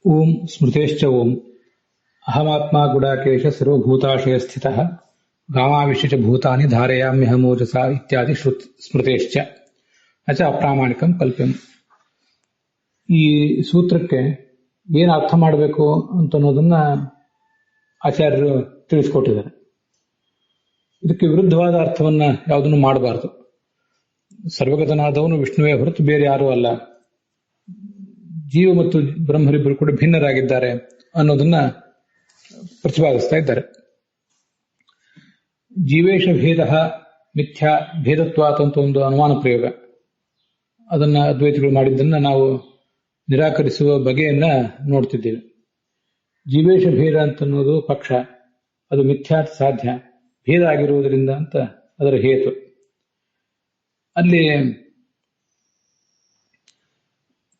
ಓಂ ಸ್ಮೃತೇಶ್ಚ ಓಂ ಅಹಮಾತ್ಮ ಗುಡಾಕೇಶ ಸರ್ವಭೂತಾಶಯ ಸ್ಥಿತಃ ಗಾಮಾವಿಶ್ಯ ಭೂತಾನಿ ಧಾರಯಾಮ್ಯಹಮೋಜಸ ಇತ್ಯಾದಿ ಸ್ಮೃತೇಶ್ಚ ಅಚ ಅಪ್ರಾಮಾಣಿಕಂ ಕಲ್ಪ್ಯಂ. ಈ ಸೂತ್ರಕ್ಕೆ ಏನು ಅರ್ಥ ಮಾಡಬೇಕು ಅಂತ ಅನ್ನೋದನ್ನ ಆಚಾರ್ಯರು ತಿಳಿಸ್ಕೊಟ್ಟಿದ್ದಾರೆ. ಇದಕ್ಕೆ ವಿರುದ್ಧವಾದ ಅರ್ಥವನ್ನ ಯಾವುದನ್ನು ಮಾಡಬಾರದು. ಸರ್ವಗತನಾದವನು ವಿಷ್ಣುವೇ ಹೊರತು ಬೇರೆ ಯಾರೂ ಅಲ್ಲ, ಜೀವ ಮತ್ತು ಬ್ರಹ್ಮರಿಬ್ಬರು ಕೂಡ ಭಿನ್ನರಾಗಿದ್ದಾರೆ ಅನ್ನೋದನ್ನ ಪ್ರತಿಪಾದಿಸ್ತಾ ಇದ್ದಾರೆ. ಜೀವೇಶ ಭೇದ ಮಿಥ್ಯಾ ಭೇದತ್ವಾತ್ ಅಂತ ಒಂದು ಅನುಮಾನ ಪ್ರಯೋಗ, ಅದನ್ನ ಅದ್ವೈತಿಗಳು ಮಾಡಿದ್ದನ್ನ ನಾವು ನಿರಾಕರಿಸುವ ಬಗೆಯನ್ನ ನೋಡ್ತಿದ್ದೇವೆ. ಜೀವೇಶ ಭೇದ ಅಂತನ್ನೋದು ಪಕ್ಷ, ಅದು ಮಿಥ್ಯಾತ್ ಸಾಧ್ಯ, ಭೇದ ಆಗಿರುವುದರಿಂದ ಅಂತ ಅದರ ಹೇತು. ಅಲ್ಲಿ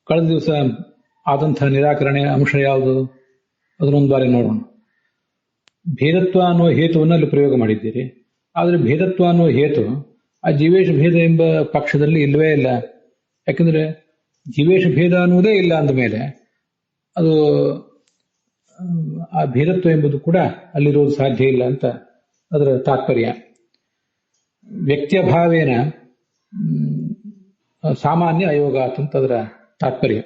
ಕಳೆದ ದಿವಸ ಆದಂತಹ ನಿರಾಕರಣೆಯ ಅಂಶ ಯಾವುದು ಅದನ್ನೊಂದು ಬಾರಿ ನೋಡೋಣ. ಭೇದತ್ವ ಅನ್ನುವ ಹೇತುವನ್ನು ಅಲ್ಲಿ ಪ್ರಯೋಗ ಮಾಡಿದ್ದೀರಿ, ಆದರೆ ಭೇದತ್ವ ಅನ್ನುವ ಹೇತು ಆ ಜೀವೇಶ ಭೇದ ಎಂಬ ಪಕ್ಷದಲ್ಲಿ ಇಲ್ಲವೇ ಇಲ್ಲ. ಯಾಕಂದ್ರೆ ಜೀವೇಶ ಭೇದ ಅನ್ನುವುದೇ ಇಲ್ಲ ಅಂದ ಮೇಲೆ ಅದು ಆ ಭೇದತ್ವ ಎಂಬುದು ಕೂಡ ಅಲ್ಲಿರೋದು ಸಾಧ್ಯ ಇಲ್ಲ ಅಂತ ಅದರ ತಾತ್ಪರ್ಯ. ವ್ಯಕ್ತಿಯ ಭಾವೇನ ಸಾಮಾನ್ಯ ಅಯೋಗಾತ್ ಅಂತ ಅದರ ತಾತ್ಪರ್ಯ.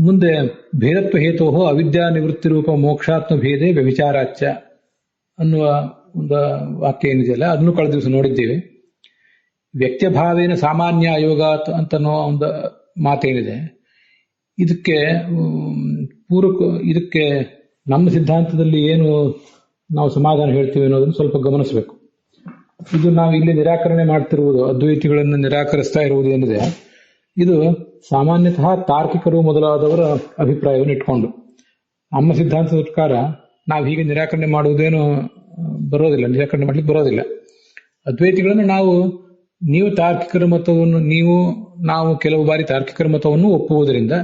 ಮುಂದೆ ಭೇದತ್ವ ಹೇತೋ ಅವಿದ್ಯಾ ನಿವೃತ್ತಿ ರೂಪ ಮೋಕ್ಷಾತ್ಮ ಭೇದೆ ವ್ಯಭಿಚಾರಾಚ್ಯ ಅನ್ನುವ ಒಂದು ವಾಕ್ಯ ಏನಿದೆಯಲ್ಲ, ಅದನ್ನು ಕಳೆದ ದಿವಸ ನೋಡಿದ್ದೇವೆ. ವ್ಯಕ್ತಿಯ ಭಾವೇನ ಸಾಮಾನ್ಯ ಅಯೋಗಾತ್ ಅಂತನೋ ಒಂದು ಮಾತೇನಿದೆ, ಇದಕ್ಕೆ ಇದಕ್ಕೆ ನಮ್ಮ ಸಿದ್ಧಾಂತದಲ್ಲಿ ಏನು ನಾವು ಸಮಾಧಾನ ಹೇಳ್ತೀವಿ ಅನ್ನೋದನ್ನು ಸ್ವಲ್ಪ ಗಮನಿಸಬೇಕು. ಇದು ನಾವು ಇಲ್ಲಿ ನಿರಾಕರಣೆ ಮಾಡ್ತಿರುವುದು, ಅದ್ವೈತಿಗಳನ್ನು ನಿರಾಕರಿಸ್ತಾ ಇರುವುದು ಏನಿದೆ, ಇದು ಸಾಮಾನ್ಯತಃ ತಾರ್ಕಿಕರು ಮೊದಲಾದವರ ಅಭಿಪ್ರಾಯವನ್ನು ಇಟ್ಕೊಂಡು. ನಮ್ಮ ಸಿದ್ಧಾಂತದ ಪ್ರಕಾರ ನಾವು ಹೀಗೆ ನಿರಾಕರಣೆ ಮಾಡುವುದೇನು ಬರೋದಿಲ್ಲ, ನಿರಾಕರಣೆ ಮಾಡ್ಲಿಕ್ಕೆ ಬರೋದಿಲ್ಲ. ಅದ್ವೈತಿಗಳನ್ನು ನೀವು ತಾರ್ಕಿಕರ ಮತವನ್ನು ನಾವು ಕೆಲವು ಬಾರಿ ತಾರ್ಕಿಕರ ಮತವನ್ನು ಒಪ್ಪುವುದರಿಂದ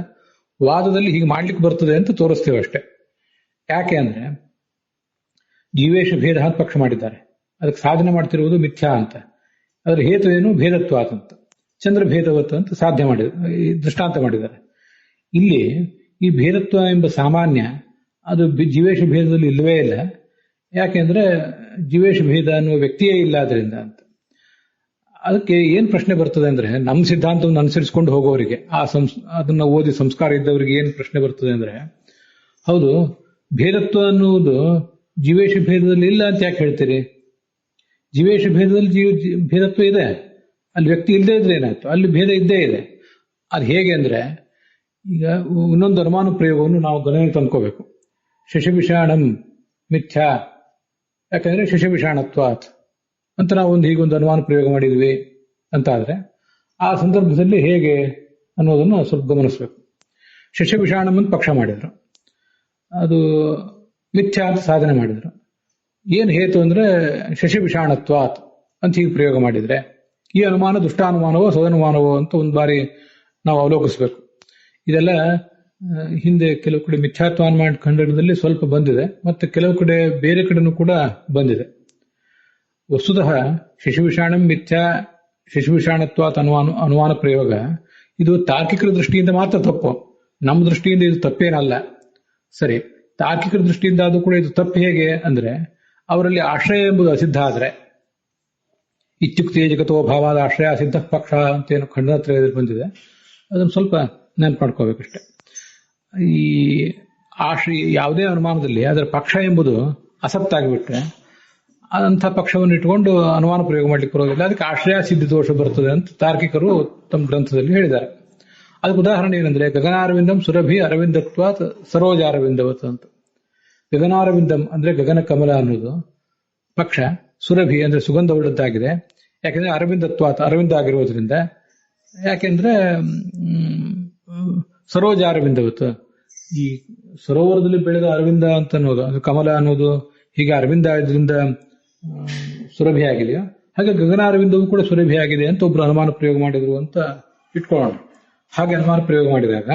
ವಾದದಲ್ಲಿ ಹೀಗೆ ಮಾಡ್ಲಿಕ್ಕೆ ಬರ್ತದೆ ಅಂತ ತೋರಿಸ್ತೇವೆ ಅಷ್ಟೇ. ಯಾಕೆ ಅಂದ್ರೆ ಜೀವೇಶ ಭೇದ ಅಂತ ಪಕ್ಷ ಮಾಡಿದ್ದಾರೆ, ಅದಕ್ಕೆ ಸಾಧನೆ ಮಾಡ್ತಿರುವುದು ಮಿಥ್ಯಾ ಅಂತ. ಅದರ ಹೇತು ಏನು? ಭೇದತ್ವಾತ್ ಅಂತ, ಚಂದ್ರ ಭೇದವತ್ ಅಂತ ಸಾಧ್ಯ ದೃಷ್ಟಾಂತ ಮಾಡಿದ್ದಾರೆ. ಇಲ್ಲಿ ಈ ಭೇದತ್ವ ಎಂಬ ಸಾಮಾನ್ಯ ಅದು ಜೀವೇಶ ಭೇದದಲ್ಲಿ ಇಲ್ಲವೇ ಇಲ್ಲ. ಯಾಕೆಂದ್ರೆ ಜೀವೇಶ ಭೇದ ಅನ್ನುವ ವ್ಯಕ್ತಿಯೇ ಇಲ್ಲ ಅದರಿಂದ ಅಂತ. ಅದಕ್ಕೆ ಏನ್ ಪ್ರಶ್ನೆ ಬರ್ತದೆ ಅಂದ್ರೆ, ನಮ್ಮ ಸಿದ್ಧಾಂತವನ್ನು ಅನುಸರಿಸಿಕೊಂಡು ಹೋಗೋರಿಗೆ, ಅದನ್ನ ಓದಿ ಸಂಸ್ಕಾರ ಇದ್ದವರಿಗೆ ಏನ್ ಪ್ರಶ್ನೆ ಬರ್ತದೆ ಅಂದ್ರೆ, ಹೌದು ಭೇದತ್ವ ಅನ್ನುವುದು ಜೀವೇಶ ಭೇದದಲ್ಲಿ ಇಲ್ಲ ಅಂತ ಯಾಕೆ ಹೇಳ್ತೀರಿ? ಜೀವೇಶ ಭೇದದಲ್ಲಿ ಭೇದತ್ವ ಇದೆ, ಅಲ್ಲಿ ವ್ಯಕ್ತಿ ಇಲ್ಲದೆ ಇದ್ರೆ ಏನಾಯ್ತು? ಅಲ್ಲಿ ಭೇದ ಇದ್ದೇ ಇದೆ. ಅದು ಹೇಗೆ ಅಂದ್ರೆ, ಈಗ ಇನ್ನೊಂದು ಅನುಮಾನ ಪ್ರಯೋಗವನ್ನು ನಾವು ಗಣನೆಗೆ ತಂದ್ಕೋಬೇಕು. ಶಶವಿಷಾಣಂ ಮಿಥ್ಯಾ, ಯಾಕಂದ್ರೆ ಶಶವಿಷಾಣತ್ವಾತ್ ಅಂತ ನಾವು ಹೀಗೊಂದು ಅನುಮಾನ ಪ್ರಯೋಗ ಮಾಡಿದ್ವಿ ಅಂತ ಆದ್ರೆ ಆ ಸಂದರ್ಭದಲ್ಲಿ ಹೇಗೆ ಅನ್ನೋದನ್ನು ಸ್ವಲ್ಪ ಗಮನಿಸಬೇಕು. ಶಶವಿಷಾಣಂ ಅಂತ ಪಕ್ಷ ಮಾಡಿದ್ರು, ಅದು ಮಿಥ್ಯಾ ಅಂತ ಸಾಧನೆ ಮಾಡಿದ್ರು. ಏನ್ ಹೇತು ಅಂದ್ರೆ ಶಶವಿಷಾಣತ್ವಾತ್ ಅಂತ ಹೀಗೆ ಪ್ರಯೋಗ ಮಾಡಿದ್ರೆ ಈ ಅನುಮಾನ ದುಷ್ಟಾನುಮಾನವೋ ಸದನುಮಾನವೋ ಅಂತ ಒಂದು ಬಾರಿ ನಾವು ಅವಲೋಕಿಸ್ಬೇಕು. ಇದೆಲ್ಲ ಹಿಂದೆ ಕೆಲವು ಕಡೆ ಮಿಥ್ಯಾತ್ವಾನುಮಾನ ಖಂಡನದಲ್ಲಿ ಸ್ವಲ್ಪ ಬಂದಿದೆ, ಮತ್ತೆ ಕೆಲವು ಕಡೆ ಬೇರೆ ಕಡೆನೂ ಕೂಡ ಬಂದಿದೆ. ವಸ್ತುತಃ ಶಶವಿಷಾಣಂ ಮಿಥ್ಯಾ ಶಶವಿಷಾಣತ್ವಾತ್ ಅನುಮಾನ ಪ್ರಯೋಗ ಇದು ತಾರ್ಕಿಕರ ದೃಷ್ಟಿಯಿಂದ ಮಾತ್ರ ತಪ್ಪು, ನಮ್ಮ ದೃಷ್ಟಿಯಿಂದ ಇದು ತಪ್ಪೇನಲ್ಲ. ಸರಿ, ತಾರ್ಕಿಕರ ದೃಷ್ಟಿಯಿಂದ ಅದು ಕೂಡ ಇದು ತಪ್ಪು. ಹೇಗೆ ಅಂದ್ರೆ, ಅವರಲ್ಲಿ ಆಶ್ರಯ ಎಂಬುದು ಅಸಿದ್ಧ ಆದ್ರೆ, ಇತ್ಯುಕ್ತಿ ಜಗತೋ ಭಾವಾದ ಆಶ್ರಯ ಅಸಿದ್ಧ ಪಕ್ಷ ಅಂತ ಏನು ಖಂಡನತ್ರಯದಲ್ಲಿ ಬಂದಿದೆ, ಅದನ್ನು ಸ್ವಲ್ಪ ನೆನಪು ಮಾಡ್ಕೋಬೇಕಷ್ಟೆ. ಈ ಆಶ್ರಯ ಯಾವುದೇ ಅನುಮಾನದಲ್ಲಿ ಅದರ ಪಕ್ಷ ಎಂಬುದು ಅಸತ್ತಾಗಿಬಿಟ್ರೆ ಅಂಥ ಪಕ್ಷವನ್ನು ಇಟ್ಕೊಂಡು ಅನುಮಾನ ಪ್ರಯೋಗ ಮಾಡ್ಲಿಕ್ಕೆ ಬರೋದಿಲ್ಲ. ಅದಕ್ಕೆ ಆಶ್ರಯ ಸಿದ್ಧಿ ದೋಷ ಬರ್ತದೆ ಅಂತ ತಾರ್ಕಿಕರು ತಮ್ಮ ಗ್ರಂಥದಲ್ಲಿ ಹೇಳಿದ್ದಾರೆ. ಅದಕ್ಕೆ ಉದಾಹರಣೆ ಏನಂದ್ರೆ, ಗಗನಾರವಿಂದಂ ಸುರಭಿ ಅರವಿಂದತ್ವಾತ್ ಸರೋಜ ಅರವಿಂದವತ್ ಅಂತ. ಗಗನಾರವಿಂದಂ ಅಂದ್ರೆ ಗಗನ ಕಮಲ ಅನ್ನೋದು ಪಕ್ಷ, ಸುರಭಿ ಅಂದ್ರೆ ಸುಗಂಧವುಳ್ಳದ್ದಾಗಿದೆ. ಯಾಕೆಂದ್ರೆ ಅರವಿಂದತ್ವಾತ್ ಅರವಿಂದ ಆಗಿರೋದ್ರಿಂದ. ಯಾಕೆಂದ್ರೆ ಸರೋಜ ಅರವಿಂದವತ್, ಈ ಸರೋವರದಲ್ಲಿ ಬೆಳೆದ ಅರವಿಂದ ಅಂತ ಅನ್ನೋದು, ಅದು ಕಮಲ ಅನ್ನೋದು ಹೀಗೆ ಅರವಿಂದ ಇದರಿಂದ ಸುರಭಿ ಆಗಿದೆಯೋ ಹಾಗೆ ಗಗನಾರವಿಂದವೂ ಕೂಡ ಸುರಭಿ ಆಗಿದೆ ಅಂತ ಒಬ್ರು ಅನುಮಾನ ಪ್ರಯೋಗ ಮಾಡಿದ್ರು ಅಂತ ಇಟ್ಕೊಳ್ಳೋಣ. ಹಾಗೆ ಅನುಮಾನ ಪ್ರಯೋಗ ಮಾಡಿದಾಗ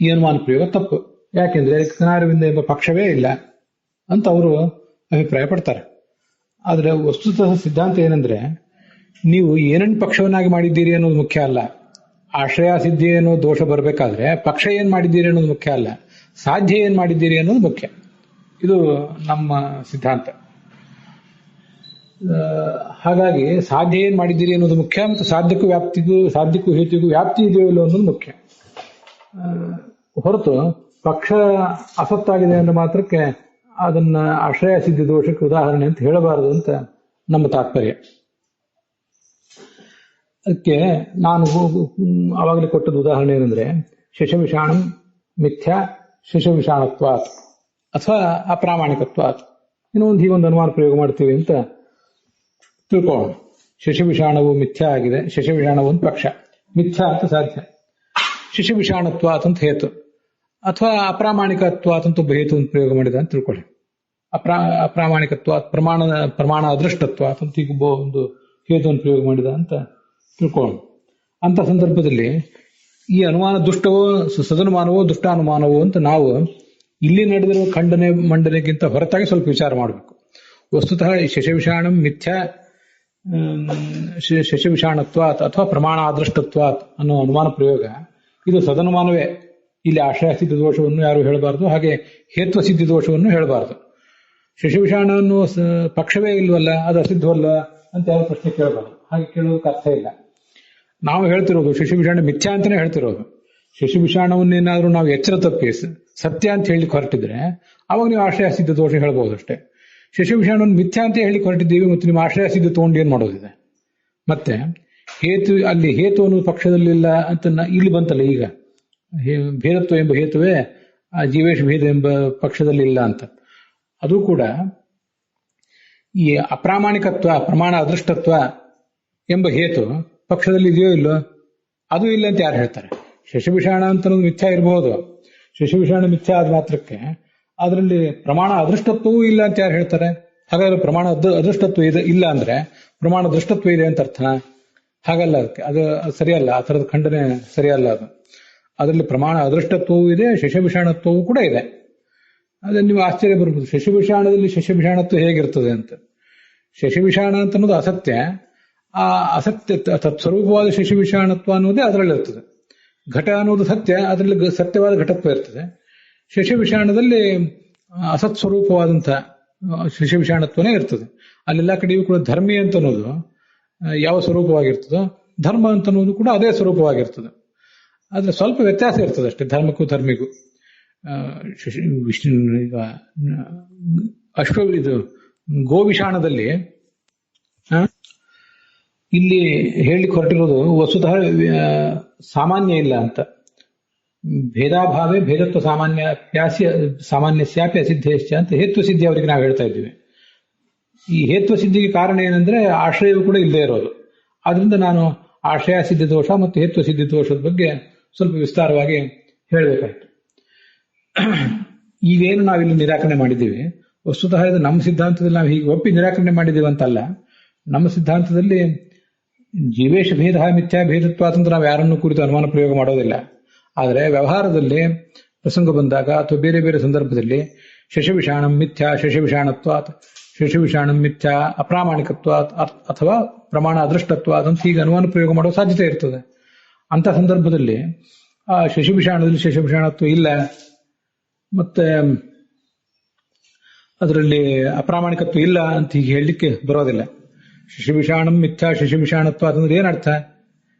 ಈ ಅನುಮಾನ ಪ್ರಯೋಗ ತಪ್ಪು. ಯಾಕೆಂದ್ರೆ ಗಗನಾರವಿಂದ ಎಂಬ ಪಕ್ಷವೇ ಇಲ್ಲ ಅಂತ ಅವರು ಅಭಿಪ್ರಾಯ ಪಡ್ತಾರೆ. ಆದ್ರೆ ವಸ್ತುತಃ ಸಿದ್ಧಾಂತ ಏನಂದ್ರೆ, ನೀವು ಏನನ್ನು ಪಕ್ಷವನ್ನಾಗಿ ಮಾಡಿದ್ದೀರಿ ಅನ್ನೋದು ಮುಖ್ಯ ಅಲ್ಲ, ಆಶ್ರಯ ಸಿದ್ಧಿ ಅನ್ನೋ ದೋಷ ಬರಬೇಕಾದ್ರೆ ಪಕ್ಷ ಏನ್ ಮಾಡಿದ್ದೀರಿ ಅನ್ನೋದು ಮುಖ್ಯ ಅಲ್ಲ, ಸಾಧ್ಯ ಏನ್ ಮಾಡಿದ್ದೀರಿ ಅನ್ನೋದು ಮುಖ್ಯ. ಇದು ನಮ್ಮ ಸಿದ್ಧಾಂತ. ಹಾಗಾಗಿ ಸಾಧ್ಯ ಏನ್ ಮಾಡಿದ್ದೀರಿ ಅನ್ನೋದು ಮುಖ್ಯ, ಮತ್ತು ಸಾಧ್ಯಕ್ಕೂ ಹೇತುವಿಗೂ ವ್ಯಾಪ್ತಿ ಇದೆಯೋ ಇಲ್ಲೋ ಅನ್ನೋದು ಮುಖ್ಯ. ಹೊರತು ಪಕ್ಷ ಅಸತ್ತಾಗಿದೆ ಅಂದ ಮಾತ್ರಕ್ಕೆ ಅದನ್ನ ಆಶ್ರಯ ಸಿದ್ಧಿ ದೋಷಕ್ಕೆ ಉದಾಹರಣೆ ಅಂತ ಹೇಳಬಾರದು ಅಂತ ನಮ್ಮ ತಾತ್ಪರ್ಯ. ಅದಕ್ಕೆ ನಾನು ಅವಾಗಲೇ ಕೊಟ್ಟದ ಉದಾಹರಣೆ ಏನಂದ್ರೆ, ಶಶವಿಷಾಣಂ ಮಿಥ್ಯಾ ಶಶವಿಷಾಣತ್ವಾತ್ ಅಥವಾ ಅಪ್ರಾಮಾಣಿಕತ್ವಾತ್. ಇನ್ನೊಂದು ಹೀಗೊಂದು ಅನುಮಾನ ಪ್ರಯೋಗ ಮಾಡ್ತೀವಿ ಅಂತ ತಿಳ್ಕೊಳ್ಳೋಣ. ಶಶವಿಷಾಣವು ಮಿಥ್ಯಾ ಆಗಿದೆ, ಶಶವಿಷಾಣವು ಒಂದು ಪಕ್ಷ, ಮಿಥ್ಯಾ ಅಂತ ಸಾಧ್ಯ. ಶಶವಿಷಾಣತ್ವಾತ್ ಅಂತ ಹೇತು, ಅಥವಾ ಅಪ್ರಾಮಾಣಿಕತ್ವಾತ್ ಅಂತ ಒಬ್ಬ ಹೇತು ಅಂತ ಪ್ರಯೋಗ ಮಾಡಿದ ಅಂತ ತಿಳ್ಕೊಳ್ಳಿ. ಅಪ್ರಾಮಾಣಿಕತ್ವಾತ್ ಪ್ರಮಾಣ ಅದೃಷ್ಟತ್ವಾತ್ ಅಂತ ಈಗ ಒಂದು ಹೇತುವನ್ನು ಪ್ರಯೋಗ ಮಾಡಿದ ಅಂತ ತಿಳ್ಕೊಳ್ಳೋಣ. ಅಂತ ಸಂದರ್ಭದಲ್ಲಿ ಈ ಅನುಮಾನ ದುಷ್ಟವೋ ಸದನುಮಾನವೋ ದುಷ್ಟಾನುಮಾನವೋ ಅಂತ ನಾವು ಇಲ್ಲಿ ನಡೆದಿರುವ ಖಂಡನೆ ಮಂಡನೆಗಿಂತ ಹೊರತಾಗಿ ಸ್ವಲ್ಪ ವಿಚಾರ ಮಾಡಬೇಕು. ವಸ್ತುತಃ ಶಶವಿಷಾಣಂ ಮಿಥ್ಯಾ ಶಶವಿಷಾಣತ್ವಾತ್ ಅಥವಾ ಪ್ರಮಾಣ ಅದೃಷ್ಟತ್ವಾತ್ ಅನ್ನೋ ಅನುಮಾನ ಪ್ರಯೋಗ ಇದು ಸದನುಮಾನವೇ. ಇಲ್ಲಿ ಆಶ್ರಯ ಸಿದ್ಧ ದೋಷವನ್ನು ಯಾರು ಹೇಳಬಾರದು, ಹಾಗೆ ಹೇತ್ವ ಸಿದ್ಧಿ ದೋಷವನ್ನು ಹೇಳಬಾರದು. ಶಶವಿಷಾಣ ಅನ್ನೋ ಪಕ್ಷವೇ ಇಲ್ವಲ್ಲ, ಅದು ಅಸಿದ್ಧವಲ್ಲ ಅಂತ ಯಾವ ಪ್ರಶ್ನೆ ಕೇಳಬಾರದು. ಹಾಗೆ ಕೇಳೋದಕ್ಕೆ ಅರ್ಥ ಇಲ್ಲ. ನಾವು ಹೇಳ್ತಿರೋದು ಶಶವಿಷಾಣ ಮಿಥ್ಯಾ ಅಂತಾನೆ ಹೇಳ್ತಿರೋದು. ಶಶವಿಷಾಣವನ್ನೇನಾದ್ರೂ ನಾವು ಎಚ್ಚರ ತಪ್ಪಿ ಸತ್ಯ ಅಂತ ಹೇಳಲಿಕ್ಕೆ ಹೊರಟಿದ್ರೆ ಅವಾಗ ನೀವು ಆಶ್ರಯ ಸಿದ್ಧ ದೋಷ ಹೇಳ್ಬೋದು ಅಷ್ಟೇ. ಶಶವಿಷಾಣವನ್ನು ಮಿಥ್ಯಾ ಅಂತ ಹೇಳಿಕ್ಕೆ ಹೊರಟಿದ್ದೀವಿ, ಮತ್ತು ನಿಮ್ಮ ಆಶ್ರಯ ಸಿದ್ಧ ತಗೊಂಡು ಏನ್ ಮಾಡೋದಿದೆ? ಮತ್ತೆ ಅಲ್ಲಿ ಹೇತು ಅನ್ನೋದು ಪಕ್ಷದಲ್ಲಿಲ್ಲ ಅಂತ ಇಲ್ಲಿ ಬಂತಲ್ಲ, ಈಗ ಭೇದತ್ವ ಎಂಬ ಹೇತುವೇ ಆ ಜೀವೇಶ ಭೇದ ಎಂಬ ಪಕ್ಷದಲ್ಲಿ ಇಲ್ಲ ಅಂತ. ಅದು ಕೂಡ ಈ ಅಪ್ರಾಮಾಣಿಕತ್ವ ಪ್ರಮಾಣ ಅದೃಷ್ಟತ್ವ ಎಂಬ ಹೇತು ಪಕ್ಷದಲ್ಲಿ ಇದೆಯೋ ಇಲ್ಲೋ? ಅದು ಇಲ್ಲ ಅಂತ ಯಾರು ಹೇಳ್ತಾರೆ? ಶಶವಿಷಾಣ ಅಂತ ಮಿಥ್ಯಾ ಇರಬಹುದು, ಶಶವಿಷಾಣ ಮಿಥ್ಯಾ ಆದ ಮಾತ್ರಕ್ಕೆ ಅದರಲ್ಲಿ ಪ್ರಮಾಣ ಅದೃಷ್ಟತ್ವವೂ ಇಲ್ಲ ಅಂತ ಯಾರು ಹೇಳ್ತಾರೆ? ಹಾಗಾದ್ರೆ ಪ್ರಮಾಣ ಅದೃಷ್ಟತ್ವ ಇಲ್ಲ ಅಂದ್ರೆ ಪ್ರಮಾಣ ದೃಷ್ಟತ್ವ ಇದೆ ಅಂತ ಅರ್ಥ? ಹಾಗಲ್ಲ, ಅದು ಸರಿಯಲ್ಲ. ಆ ಥರದ ಖಂಡನೆ ಸರಿಯಲ್ಲ. ಅದರಲ್ಲಿ ಪ್ರಮಾಣ ಅದೃಷ್ಟತ್ವವೂ ಇದೆ, ಶಶವಿಷಾಣತ್ವವೂ ಕೂಡ ಇದೆ. ಅದೇ ನೀವು ಆಶ್ಚರ್ಯ ಬರ್ಬೋದು, ಶಶವಿಷಾಣದಲ್ಲಿ ಶಶವಿಷಾಣತ್ವ ಹೇಗಿರ್ತದೆ ಅಂತ. ಶಶವಿಷಾಣ ಅಂತ ಅನ್ನೋದು ಅಸತ್ಯ, ಆ ಅಸತ್ಯ ತತ್ಸ್ವರೂಪವಾದ ಶಶವಿಷಾಣತ್ವ ಅನ್ನೋದೇ ಅದರಲ್ಲಿರ್ತದೆ. ಘಟ ಅನ್ನೋದು ಸತ್ಯ, ಅದರಲ್ಲಿ ಸತ್ಯವಾದ ಘಟತ್ವ ಇರ್ತದೆ. ಶಶವಿಷಾಣದಲ್ಲಿ ಅಸತ್ ಸ್ವರೂಪವಾದಂತಹ ಶಶವಿಷಾಣತ್ವನೇ ಇರ್ತದೆ. ಅಲ್ಲೆಲ್ಲ ಕಡೆಯೂ ಕೂಡ ಧರ್ಮಿ ಅಂತ ಅನ್ನೋದು ಯಾವ ಸ್ವರೂಪವಾಗಿರ್ತದೋ, ಧರ್ಮ ಅಂತ ಅನ್ನೋದು ಕೂಡ ಅದೇ ಸ್ವರೂಪವಾಗಿರ್ತದೆ. ಆದ್ರೆ ಸ್ವಲ್ಪ ವ್ಯತ್ಯಾಸ ಇರ್ತದೆ ಅಷ್ಟೇ ಧರ್ಮಕ್ಕೂ ಧರ್ಮಿಗೂ. ಈಗ ಇದು ಗೋವಿಷಾಣದಲ್ಲಿ ಇಲ್ಲಿ ಹೇಳಲಿಕ್ಕೆ ಹೊರಟಿರೋದು ವಸ್ತುತಃ ಸಾಮಾನ್ಯ ಇಲ್ಲ ಅಂತ. ಭೇದಾಭಾವೇ ಭೇದತ್ವ ಸಾಮಾನ್ಯಸ್ಯಾಪಿ ಅಸಿದ್ಧೇಶ್ಚ ಅಂತ ಹೇತ್ವ ಸಿದ್ಧಿ ಅವರಿಗೆ ನಾವು ಹೇಳ್ತಾ ಇದ್ದೀವಿ. ಈ ಹೇತ್ವ ಸಿದ್ಧಿಗೆ ಕಾರಣ ಏನಂದ್ರೆ ಆಶ್ರಯವೂ ಕೂಡ ಇಲ್ಲದೆ ಇರೋದು. ಆದ್ರಿಂದ ನಾನು ಆಶ್ರಯ ಸಿದ್ಧಿ ದೋಷ ಮತ್ತು ಹೇತ್ವ ಸಿದ್ಧಿ ದೋಷದ ಬಗ್ಗೆ ಸ್ವಲ್ಪ ವಿಸ್ತಾರವಾಗಿ ಹೇಳಬೇಕಾಯ್ತು. ಈಗೇನು ನಾವಿಲ್ಲಿ ನಿರಾಕರಣೆ ಮಾಡಿದ್ದೀವಿ, ವಸ್ತುತಃ ಇದು ನಮ್ಮ ಸಿದ್ಧಾಂತದಲ್ಲಿ ನಾವು ಹೀಗೆ ಒಪ್ಪಿ ನಿರಾಕರಣೆ ಮಾಡಿದ್ದೀವಿ ಅಂತಲ್ಲ. ನಮ್ಮ ಸಿದ್ಧಾಂತದಲ್ಲಿ ಜೀವೇಶ ಭೇದ ಮಿಥ್ಯಾ ಭೇದತ್ವಾತಂತ್ರ ನಾವು ಯಾರನ್ನೂ ಕುರಿತು ಅನುಮಾನ ಪ್ರಯೋಗ ಮಾಡೋದಿಲ್ಲ. ಆದರೆ ವ್ಯವಹಾರದಲ್ಲಿ ಪ್ರಸಂಗ ಬಂದಾಗ ಅಥವಾ ಬೇರೆ ಬೇರೆ ಸಂದರ್ಭದಲ್ಲಿ ಶಶವಿಷಾಣಂ ಮಿಥ್ಯಾ ಶಶವಿಷಾಣತ್ವಾತ್, ಶಶವಿಷಾಣಂ ಮಿಥ್ಯಾ ಅಪ್ರಾಮಾಣಿಕತ್ವಾತ್ ಅಥವಾ ಪ್ರಮಾಣ ಅದೃಷ್ಟತ್ವಾತ್ ಅಂತ ಹೀಗೆ ಅನುಮಾನ ಪ್ರಯೋಗ ಮಾಡೋ ಸಾಧ್ಯತೆ ಇರ್ತದೆ. ಅಂತ ಸಂದರ್ಭದಲ್ಲಿ ಆ ಶಶವಿಷಾಣದಲ್ಲಿ ಶಶವಿಷಾಣತ್ವ ಇಲ್ಲ, ಮತ್ತೆ ಅದರಲ್ಲಿ ಅಪ್ರಾಮಾಣಿಕತ್ವ ಇಲ್ಲ ಅಂತ ಹೀಗೆ ಹೇಳಲಿಕ್ಕೆ ಬರೋದಿಲ್ಲ. ಶಶವಿಷಾಣಂ ಮಿಥ್ಯಾ ಶಶವಿಷಾಣತ್ವ ಅಂತಂದ್ರೆ ಏನರ್ಥ?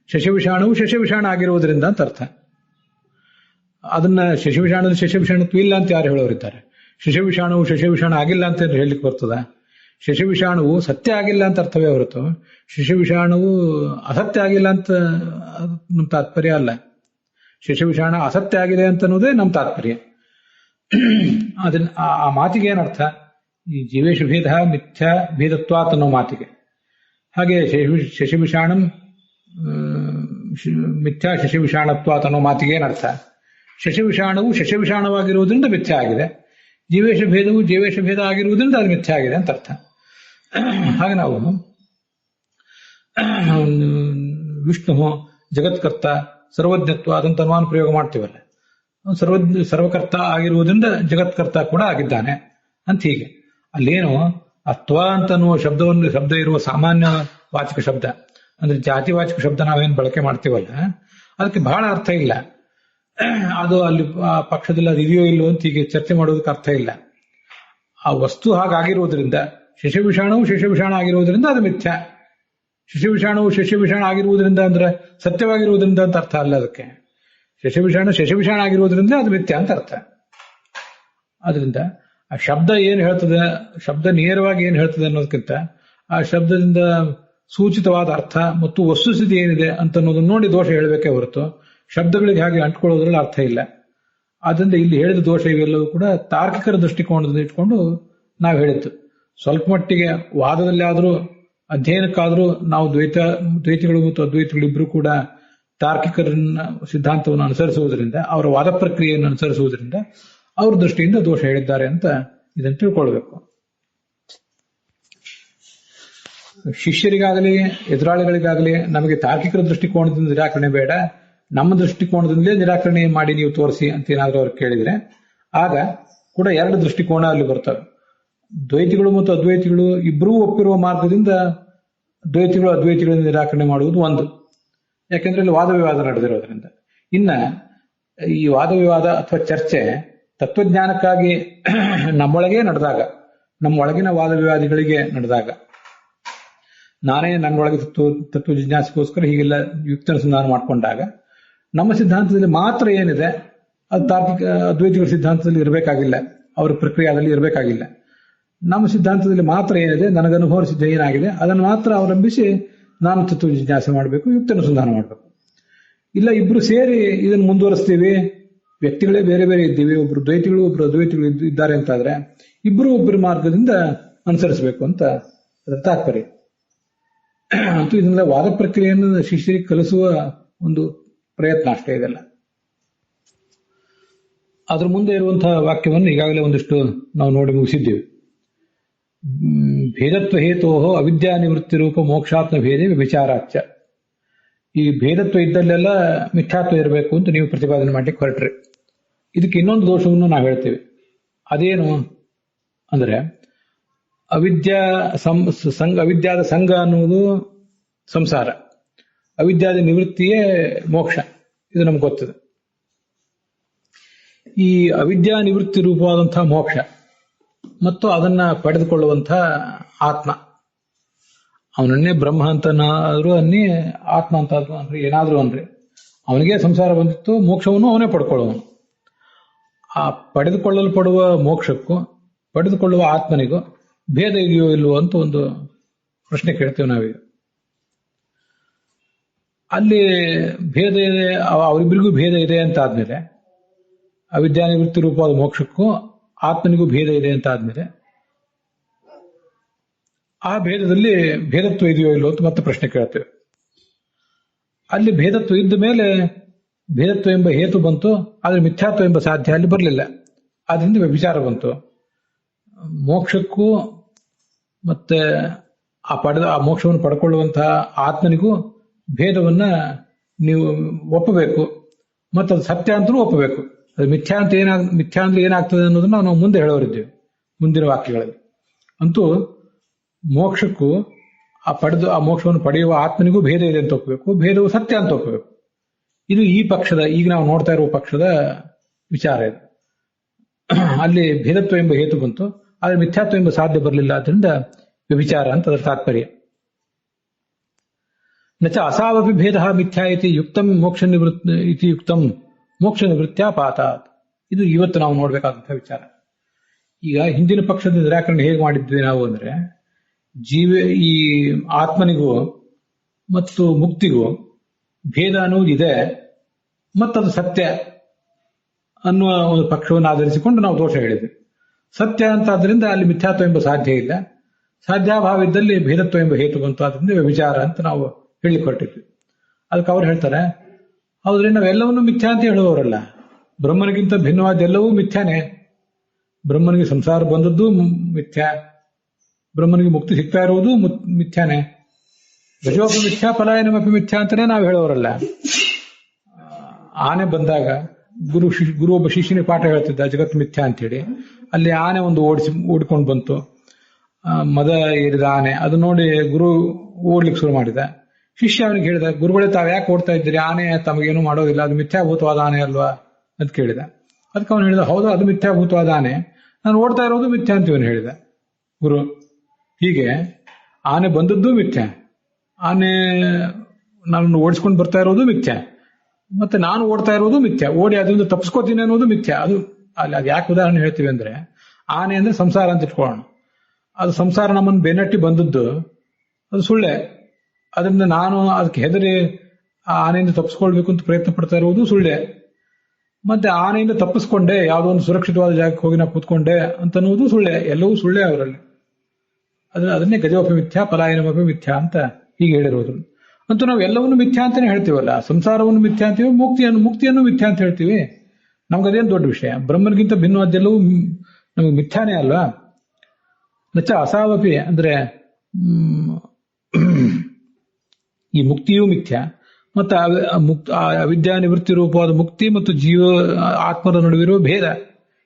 ಶಶವಿಷಾಣವು ಶಶವಿಷಾಣ ಆಗಿರುವುದರಿಂದ ಅಂತ ಅರ್ಥ. ಅದನ್ನ ಶಶವಿಷಾಣದಲ್ಲಿ ಶಶವಿಷಾಣತ್ವ ಇಲ್ಲ ಅಂತ ಯಾರು ಹೇಳೋರಿದ್ದಾರೆ? ಶಶವಿಷಾಣವು ಶಶವಿಷಾಣ ಆಗಿಲ್ಲ ಅಂತ ಹೇಳಲಿಕ್ಕೆ ಬರ್ತದ? ಶಶವಿಷಾಣವು ಸತ್ಯ ಆಗಿಲ್ಲ ಅಂತ ಅರ್ಥವೇ ಹೊರತು ಶಶವಿಷಾಣವು ಅಸತ್ಯ ಆಗಿಲ್ಲ ಅಂತ ನಮ್ಮ ತಾತ್ಪರ್ಯ ಅಲ್ಲ. ಶಶವಿಷಾಣ ಅಸತ್ಯ ಆಗಿದೆ ಅಂತ ಅನ್ನೋದೇ ನಮ್ಮ ತಾತ್ಪರ್ಯ. ಅದನ್ನ ಆ ಮಾತಿಗೆ ಏನರ್ಥ? ಈ ಜೀವೇಶ ಭೇದ ಮಿಥ್ಯಾ ಭೇದತ್ವಾತ್ ಅನ್ನೋ ಮಾತಿಗೆ. ಹಾಗೆ ಶಶವಿಷಾಣಂ ಮಿಥ್ಯಾ ಶಶವಿಷಾಣತ್ವಾತ್ ಅನ್ನೋ ಮಾತಿಗೆ ಏನರ್ಥ? ಶಶವಿಷಾಣವು ಶಶವಿಷಾಣವಾಗಿರುವುದರಿಂದ ಮಿಥ್ಯಾ ಆಗಿದೆ, ಜೀವೇಶ ಭೇದವು ಜೀವೇಶ ಭೇದ ಆಗಿರುವುದರಿಂದ ಅದು ಮಿಥ್ಯಾ ಆಗಿದೆ ಅಂತ ಅರ್ಥ. ಹಾಗೆ ನಾವು ವಿಷ್ಣು ಜಗತ್ಕರ್ತ ಸರ್ವಜ್ಞತ್ವ ಅದಂತ ಅನುಮಾನ ಪ್ರಯೋಗ ಮಾಡ್ತೀವಲ್ಲ, ಸರ್ವಕರ್ತ ಆಗಿರುವುದರಿಂದ ಜಗತ್ಕರ್ತ ಕೂಡ ಆಗಿದ್ದಾನೆ ಅಂತ ಹೀಗೆ. ಅಲ್ಲೇನು ಅತ್ವ ಅಂತ ಅನ್ನುವ ಶಬ್ದ ಇರುವ ಸಾಮಾನ್ಯ ವಾಚಕ ಶಬ್ದ ಅಂದ್ರೆ ಜಾತಿವಾಚಕ ಶಬ್ದ ನಾವೇನು ಬಳಕೆ ಮಾಡ್ತೀವಲ್ಲ, ಅದಕ್ಕೆ ಬಹಳ ಅರ್ಥ ಇಲ್ಲ. ಅದು ಅಲ್ಲಿ ಆ ಪಕ್ಷದಲ್ಲಿ ಅದು ಇದೆಯೋ ಇಲ್ಲೋ ಅಂತ ಹೀಗೆ ಚರ್ಚೆ ಮಾಡೋದಕ್ಕೆ ಅರ್ಥ ಇಲ್ಲ. ಆ ವಸ್ತು ಹಾಗಾಗಿರುವುದರಿಂದ ಶಶವಿಷಾಣವು ಶಶವಿಷಾಣ ಆಗಿರುವುದರಿಂದ ಅದು ಮಿಥ್ಯ. ಶಶವಿಷಾಣವು ಶಶವಿಷಾಣ ಆಗಿರುವುದರಿಂದ ಅಂದ್ರೆ ಸತ್ಯವಾಗಿರುವುದರಿಂದ ಅಂತ ಅರ್ಥ ಅಲ್ಲ. ಅದಕ್ಕೆ ಶಶವಿಷಾಣ ಆಗಿರುವುದರಿಂದ ಅದು ಮಿಥ್ಯ ಅಂತ ಅರ್ಥ. ಆದ್ರಿಂದ ಆ ಶಬ್ದ ಏನ್ ಹೇಳ್ತದೆ, ಶಬ್ದ ನೇರವಾಗಿ ಏನ್ ಹೇಳ್ತದೆ ಅನ್ನೋದಕ್ಕಿಂತ ಆ ಶಬ್ದದಿಂದ ಸೂಚಿತವಾದ ಅರ್ಥ ಮತ್ತು ವಸ್ತುಸ್ಥಿತಿ ಏನಿದೆ ಅಂತ ಅನ್ನೋದನ್ನ ನೋಡಿ ದೋಷ ಹೇಳಬೇಕೇ ಹೊರತು ಶಬ್ದಗಳಿಗೆ ಹಾಗೆ ಅಂಟ್ಕೊಳ್ಳೋದ್ರಲ್ಲಿ ಅರ್ಥ ಇಲ್ಲ. ಆದ್ರಿಂದ ಇಲ್ಲಿ ಹೇಳಿದ ದೋಷ ಇವೆಲ್ಲವೂ ಕೂಡ ತಾರ್ಕಿಕರ ದೃಷ್ಟಿಕೋನದಿಂದ ಇಟ್ಕೊಂಡು ನಾವು ಹೇಳಿದ್ದು. ಸ್ವಲ್ಪ ಮಟ್ಟಿಗೆ ವಾದದಲ್ಲಿ ಆದರೂ ಅಧ್ಯಯನಕ್ಕಾದರೂ ನಾವು ದ್ವೈತಿಗಳು ಮತ್ತು ಅದ್ವೈತಿಗಳು ಇಬ್ಬರು ಕೂಡ ತಾರ್ಕಿಕರನ್ನ ಸಿದ್ಧಾಂತವನ್ನು ಅನುಸರಿಸುವುದರಿಂದ, ಅವರ ವಾದ ಪ್ರಕ್ರಿಯೆಯನ್ನು ಅನುಸರಿಸುವುದರಿಂದ ಅವ್ರ ದೃಷ್ಟಿಯಿಂದ ದೋಷ ಹೇಳಿದ್ದಾರೆ ಅಂತ ಇದನ್ನು ತಿಳ್ಕೊಳ್ಬೇಕು. ಶಿಷ್ಯರಿಗಾಗಲಿ ಎದುರಾಳಿಗಳಿಗಾಗಲಿ ನಮಗೆ ತಾರ್ಕಿಕರ ದೃಷ್ಟಿಕೋನದಿಂದ ನಿರಾಕರಣೆ ಬೇಡ, ನಮ್ಮ ದೃಷ್ಟಿಕೋನದಿಂದಲೇ ನಿರಾಕರಣೆ ಮಾಡಿ ನೀವು ತೋರಿಸಿ ಅಂತ ಏನಾದರೂ ಅವ್ರು ಕೇಳಿದ್ರೆ ಆಗ ಕೂಡ ಎರಡು ದೃಷ್ಟಿಕೋನ ಅಲ್ಲಿ ಬರ್ತವೆ. ದ್ವೈತಿಗಳು ಮತ್ತು ಅದ್ವೈತಿಗಳು ಇಬ್ಬರೂ ಒಪ್ಪಿರುವ ಮಾರ್ಗದಿಂದ ದ್ವೈತಿಗಳು ಅದ್ವೈತಿಗಳನ್ನು ನಿರಾಕರಣೆ ಮಾಡುವುದು ಒಂದು. ಯಾಕೆಂದ್ರೆ ಇಲ್ಲಿ ವಾದ ವಿವಾದ ನಡೆದಿರೋದ್ರಿಂದ. ಇನ್ನ ಈ ವಾದ ವಿವಾದ ಅಥವಾ ಚರ್ಚೆ ತತ್ವಜ್ಞಾನಕ್ಕಾಗಿ ನಮ್ಮೊಳಗೆ ನಡೆದಾಗ, ನಮ್ಮ ಒಳಗಿನ ವಾದ ವಿವಾದಿಗಳಿಗೆ ನಡೆದಾಗ, ನಾನೇ ನನ್ನೊಳಗೆ ತತ್ವ ಜಿಜ್ಞಾಸೆಗೋಸ್ಕರ ಹೀಗೆಲ್ಲ ಯುಕ್ತಾನುಸಂಧಾನ ಮಾಡಿಕೊಂಡಾಗ ನಮ್ಮ ಸಿದ್ಧಾಂತದಲ್ಲಿ ಮಾತ್ರ ಏನಿದೆ ಅದು ತಾರ್ಕಿಕ ಅದ್ವೈತಿಗಳ ಸಿದ್ಧಾಂತದಲ್ಲಿ ಇರಬೇಕಾಗಿಲ್ಲ, ಅವರ ಪ್ರಕ್ರಿಯೆಯಲ್ಲಿ ಇರಬೇಕಾಗಿಲ್ಲ. ನಮ್ಮ ಸಿದ್ಧಾಂತದಲ್ಲಿ ಮಾತ್ರ ಏನಿದೆ, ನನಗನುಭವ ಸಿದ್ಧ ಏನಾಗಿದೆ ಅದನ್ನು ಮಾತ್ರ ಅವಲಂಬಿಸಿ ನಾನು ತತ್ವ ಜಿಜ್ಞಾಸೆ ಮಾಡಬೇಕು, ಯುಕ್ತಾನುಸಂಧಾನ ಮಾಡಬೇಕು. ಇಲ್ಲ ಇಬ್ರು ಸೇರಿ ಇದನ್ನು ಮುಂದುವರಿಸ್ತೀವಿ, ವ್ಯಕ್ತಿಗಳೇ ಬೇರೆ ಬೇರೆ ಇದ್ದೀವಿ, ಒಬ್ರು ದ್ವೈತಿಗಳು ಒಬ್ರು ಅದ್ವೈತಿಗಳು ಇದ್ದಾರೆ ಅಂತಾದ್ರೆ ಇಬ್ರು ಒಬ್ಬರ ಮಾರ್ಗದಿಂದ ಅನುಸರಿಸಬೇಕು ಅಂತ ಅದರ ತಾತ್ಪರ್ಯ. ಅಂತೂ ಇದರಿಂದ ವಾದ ಪ್ರಕ್ರಿಯೆಯನ್ನು ಶಿಷ್ಯರಿಗೆ ಕಲಿಸುವ ಒಂದು ಪ್ರಯತ್ನ ಅಷ್ಟೇ ಇದೆಲ್ಲ. ಅದ್ರ ಮುಂದೆ ಇರುವಂತಹ ವಾಕ್ಯವನ್ನು ಈಗಾಗಲೇ ಒಂದಿಷ್ಟು ನಾವು ನೋಡಿ ಮುಗಿಸಿದ್ದೀವಿ. ಭೇದತ್ವ ಹೇತೋ ಅವಿದ್ಯಾ ನಿವೃತ್ತಿ ರೂಪ ಮೋಕ್ಷಾತ್ಮ ಭೇದೆ ವಿಚಾರಾಚ್ಯ. ಈ ಭೇದತ್ವ ಇದ್ದಲ್ಲೆಲ್ಲ ಮಿಥ್ಯಾತ್ವ ಇರಬೇಕು ಅಂತ ನೀವು ಪ್ರತಿಪಾದನೆ ಮಾಡಲಿಕ್ಕೆ ಹೊರಟ್ರಿ. ಇದಕ್ಕೆ ಇನ್ನೊಂದು ದೋಷವನ್ನು ನಾವು ಹೇಳ್ತೀವಿ. ಅದೇನು ಅಂದ್ರೆ ಅವಿದ್ಯಾದ ಸಂಘ ಅನ್ನುವುದು ಸಂಸಾರ, ಅವಿದ್ಯಾದ ನಿವೃತ್ತಿಯೇ ಮೋಕ್ಷ. ಇದು ನಮ್ಗೆ ಗೊತ್ತಿದೆ. ಈ ಅವಿದ್ಯಾ ನಿವೃತ್ತಿ ರೂಪವಾದಂತಹ ಮೋಕ್ಷ ಮತ್ತು ಅದನ್ನ ಪಡೆದುಕೊಳ್ಳುವಂತಹ ಆತ್ಮ, ಅವನನ್ನೇ ಬ್ರಹ್ಮ ಅಂತನಾದ್ರೂ ಅನ್ನಿ, ಆತ್ಮ ಅಂತ ಅನ್ರಿ, ಏನಾದ್ರೂ ಅನ್ರಿ, ಅವನಿಗೆ ಸಂಸಾರ ಬಂದಿತ್ತು, ಮೋಕ್ಷವನ್ನು ಅವನೇ ಪಡ್ಕೊಳ್ಳುವನು. ಆ ಪಡೆದುಕೊಳ್ಳಲ್ಪಡುವ ಮೋಕ್ಷಕ್ಕೂ ಪಡೆದುಕೊಳ್ಳುವ ಆತ್ಮನಿಗೂ ಭೇದ ಇದೆಯೋ ಇಲ್ವೋ ಅಂತ ಒಂದು ಪ್ರಶ್ನೆ ಕೇಳ್ತೇವೆ ನಾವೀಗ. ಅಲ್ಲಿ ಭೇದ ಇದೆ, ಅವರಿಬ್ಬರಿಗೂ ಭೇದ ಇದೆ ಅಂತ ಆದ್ಮೇಲೆ, ಅವಿದ್ಯಾ ನಿವೃತ್ತಿ ರೂಪವಾದ ಮೋಕ್ಷಕ್ಕೂ ಆತ್ಮನಿಗೂ ಭೇದ ಇದೆ ಅಂತ ಆದ್ಮೇಲೆ ಆ ಭೇದದಲ್ಲಿ ಭೇದತ್ವ ಇದೆಯೋ ಇಲ್ಲೋ ಅಂತ ಮತ್ತೆ ಪ್ರಶ್ನೆ ಕೇಳ್ತೇವೆ. ಅಲ್ಲಿ ಭೇದತ್ವ ಇದ್ದ ಮೇಲೆ ಭೇದತ್ವ ಎಂಬ ಹೇತು ಬಂತು, ಆದ್ರೆ ಮಿಥ್ಯಾತ್ವ ಎಂಬ ಸಾಧ್ಯ ಅಲ್ಲಿ ಬರಲಿಲ್ಲ. ಆದ್ರಿಂದ ವಿಚಾರ ಬಂತು. ಮೋಕ್ಷಕ್ಕೂ ಮತ್ತೆ ಆ ಮೋಕ್ಷವನ್ನು ಪಡ್ಕೊಳ್ಳುವಂತಹ ಆತ್ಮನಿಗೂ ಭೇದವನ್ನ ನೀವು ಒಪ್ಪಬೇಕು, ಮತ್ತು ಅದು ಸತ್ಯ ಅಂತಲೂ ಒಪ್ಪಬೇಕು. ಅದು ಮಿಥ್ಯಾ ಅಂದ್ರೆ ಏನಾಗ್ತದೆ ಅನ್ನೋದನ್ನ ನಾವು ಮುಂದೆ ಹೇಳೋರಿದ್ದೇವೆ ಮುಂದಿನ ವಾಕ್ಯಗಳಲ್ಲಿ. ಅಂತೂ ಮೋಕ್ಷಕ್ಕೂ ಆ ಮೋಕ್ಷವನ್ನು ಪಡೆಯುವ ಆತ್ಮನಿಗೂ ಭೇದ ಇದೆ ಅಂತ ಒಪ್ಪಬೇಕು, ಭೇದವು ಸತ್ಯ ಅಂತ ಒಪ್ಪಬೇಕು. ಇದು ಈ ಪಕ್ಷದ, ಈಗ ನಾವು ನೋಡ್ತಾ ಇರುವ ಪಕ್ಷದ ವಿಚಾರ ಇದು. ಅಲ್ಲಿ ಭೇದತ್ವ ಎಂಬ ಹೇತು ಬಂತು, ಆದ್ರೆ ಮಿಥ್ಯಾತ್ವ ಎಂಬ ಸಾಧ್ಯ ಬರಲಿಲ್ಲ. ಆದ್ರಿಂದ ವ್ಯಭಿಚಾರ ಅಂತ ಅದರ ತಾತ್ಪರ್ಯ. ನಚ ಅಸಾವಪಿ ಭೇದ ಮಿಥ್ಯಾ ಇತಿ ಯುಕ್ತಂ ಮೋಕ್ಷ ಇತಿ ಯುಕ್ತಂ ಮೋಕ್ಷ ನಿವೃತ್ತ್ಯಾ ಪಾತಾತ್. ಇದು ಇವತ್ತು ನಾವು ನೋಡ್ಬೇಕಾದಂತಹ ವಿಚಾರ. ಈಗ ಹಿಂದಿನ ಪಕ್ಷದ ನಿರಾಕರಣೆ ಹೇಗೆ ಮಾಡಿದ್ವಿ ನಾವು ಅಂದ್ರೆ, ಈ ಆತ್ಮನಿಗೂ ಮತ್ತು ಮುಕ್ತಿಗೂ ಭೇದ ಅನ್ನುವುದು ಇದೆ ಮತ್ತದು ಸತ್ಯ ಅನ್ನುವ ಒಂದು ಪಕ್ಷವನ್ನು ಆಧರಿಸಿಕೊಂಡು ನಾವು ದೋಷ ಹೇಳಿದ್ವಿ. ಸತ್ಯ ಅಂತ ಆದ್ರಿಂದ ಅಲ್ಲಿ ಮಿಥ್ಯಾತ್ವ ಎಂಬ ಸಾಧ್ಯ ಇಲ್ಲ, ಸಾಧ್ಯಾಭಾವ ಇದ್ದಲ್ಲಿ ಭೇದತ್ವ ಎಂಬ ಹೇತು ಬಂತು, ಆದ್ರಿಂದ ವಿಚಾರ ಅಂತ ನಾವು ಹೇಳಿ ಕೊಟ್ಟಿದ್ವಿ. ಅದಕ್ಕೆ ಅವ್ರು ಹೇಳ್ತಾರೆ, ಹೌದ್ರಿ ನಾವೆಲ್ಲವನ್ನೂ ಮಿಥ್ಯಾ ಅಂತ ಹೇಳುವವರಲ್ಲ, ಬ್ರಹ್ಮನಿಗಿಂತ ಭಿನ್ನವಾದ ಎಲ್ಲವೂ ಮಿಥ್ಯಾನೇ. ಬ್ರಹ್ಮನಿಗೆ ಸಂಸಾರ ಬಂದದ್ದು ಮಿಥ್ಯಾ, ಬ್ರಹ್ಮನಿಗೆ ಮುಕ್ತಿ ಸಿಗ್ತಾ ಇರುವುದು ಮಿಥ್ಯಾನೇ. ಗಜೋಪಿ ಮಿಥ್ಯಾ ಪಲಾಯನಮಪಿ ಮಿಥ್ಯಾ ಅಂತಾನೆ ನಾವು ಹೇಳೋರಲ್ಲ. ಆನೆ ಬಂದಾಗ ಗುರು ಒಬ್ಬ ಶಿಷ್ಯನಿಗೆ ಪಾಠ ಹೇಳ್ತಿದ್ದ, ಜಗತ್ ಮಿಥ್ಯಾ ಅಂತೇಳಿ. ಅಲ್ಲಿ ಆನೆ ಒಂದು ಓಡಿಕೊಂಡು ಬಂತು, ಮದ ಏರಿದ ಆನೆ. ಅದು ನೋಡಿ ಗುರು ಓಡ್ಲಿಕ್ಕೆ ಶುರು ಮಾಡಿದ. ಶಿಷ್ಯ ಅವನಿಗೆ ಹೇಳಿದ, ಗುರುಗಳೇ ತಾವು ಯಾಕೆ ಓಡ್ತಾ ಇದ್ದೀರಿ? ಆನೆ ತಮಗೇನು ಮಾಡೋದಿಲ್ಲ, ಅದು ಮಿಥ್ಯಾಭೂತವಾದ ಆನೆ ಅಲ್ವಾ ಅಂತ ಕೇಳಿದ. ಅದಕ್ಕೆ ಅವನು ಹೇಳಿದ, ಹೌದು ಅದು ಮಿಥ್ಯಾಭೂತವಾದ ಆನೆ, ನಾನು ಓಡ್ತಾ ಇರೋದು ಮಿಥ್ಯಾ ಅಂತ ಇವನು ಹೇಳಿದ ಗುರು. ಹೀಗೆ ಆನೆ ಬಂದದ್ದು ಮಿಥ್ಯಾ, ಆನೆ ನಾನು ಓಡಿಸ್ಕೊಂಡು ಬರ್ತಾ ಇರೋದು ಮಿಥ್ಯಾ, ಮತ್ತೆ ನಾನು ಓಡ್ತಾ ಇರೋದು ಮಿಥ್ಯಾ, ಓಡಿ ಅದರಿಂದ ತಪ್ಪಿಸ್ಕೋತೀನಿ ಅನ್ನೋದು ಮಿಥ್ಯಾ. ಅದು ಅದು ಯಾಕೆ ಉದಾಹರಣೆ ಹೇಳ್ತೀವಿ ಅಂದ್ರೆ, ಆನೆ ಅಂದ್ರೆ ಸಂಸಾರ ಅಂತ ಇಟ್ಕೊಳ್ಳೋಣ. ಅದು ಸಂಸಾರ ನಮ್ಮನ್ನು ಬೆನ್ನಟ್ಟಿ ಬಂದದ್ದು, ಅದು ಸುಳ್ಳೆ. ಅದರಿಂದ ನಾನು ಅದಕ್ಕೆ ಹೆದರಿ ಆ ಆನೆಯಿಂದ ತಪ್ಪಿಸ್ಕೊಳ್ಬೇಕು ಅಂತ ಪ್ರಯತ್ನ ಪಡ್ತಾ ಇರುವುದು ಸುಳ್ಳೆ. ಮತ್ತೆ ಆನೆಯಿಂದ ತಪ್ಪಿಸ್ಕೊಂಡೆ ಯಾವುದೋ ಒಂದು ಸುರಕ್ಷಿತವಾದ ಜಾಗಕ್ಕೆ ಹೋಗಿ ನಾ ಕೂತ್ಕೊಂಡೆ ಅಂತ ಅನ್ನೋದು ಸುಳ್ಳೆ. ಎಲ್ಲವೂ ಸುಳ್ಳೆ ಅವರಲ್ಲಿ. ಅದನ್ನೇ ಗಜೋಪಿ ಮಿಥ್ಯಾ ಪಲಾಯನಮಪಿ ಮಿಥ್ಯಾ ಅಂತ ಹೀಗೆ ಹೇಳಿರೋದು. ಅಂತೂ ನಾವು ಎಲ್ಲವನ್ನೂ ಮಿಥ್ಯಾ ಅಂತಾನೆ ಹೇಳ್ತೀವಲ್ಲ, ಸಂಸಾರವನ್ನು ಮಿಥ್ಯಾ ಅಂತೀವಿ, ಮುಕ್ತಿಯನ್ನು ಮಿಥ್ಯಾ ಅಂತ ಹೇಳ್ತೀವಿ. ನಮ್ಗದೇನು ದೊಡ್ಡ ವಿಷಯ? ಬ್ರಹ್ಮನಿಗಿಂತ ಭಿನ್ನವಾದ್ದೆಲ್ಲವೂ ನಮಗೆ ಮಿಥ್ಯಾನೇ ಅಲ್ವಾ? ನಚ್ಚ ಅಸಾವಪಿ ಅಂದ್ರೆ ಈ ಮುಕ್ತಿಯೂ ಮಿಥ್ಯಾ, ಮತ್ತು ಅವಿದ್ಯಾ ನಿವೃತ್ತಿ ರೂಪವಾದ ಮುಕ್ತಿ ಮತ್ತು ಆತ್ಮದ ನಡುವಿರುವ ಭೇದ,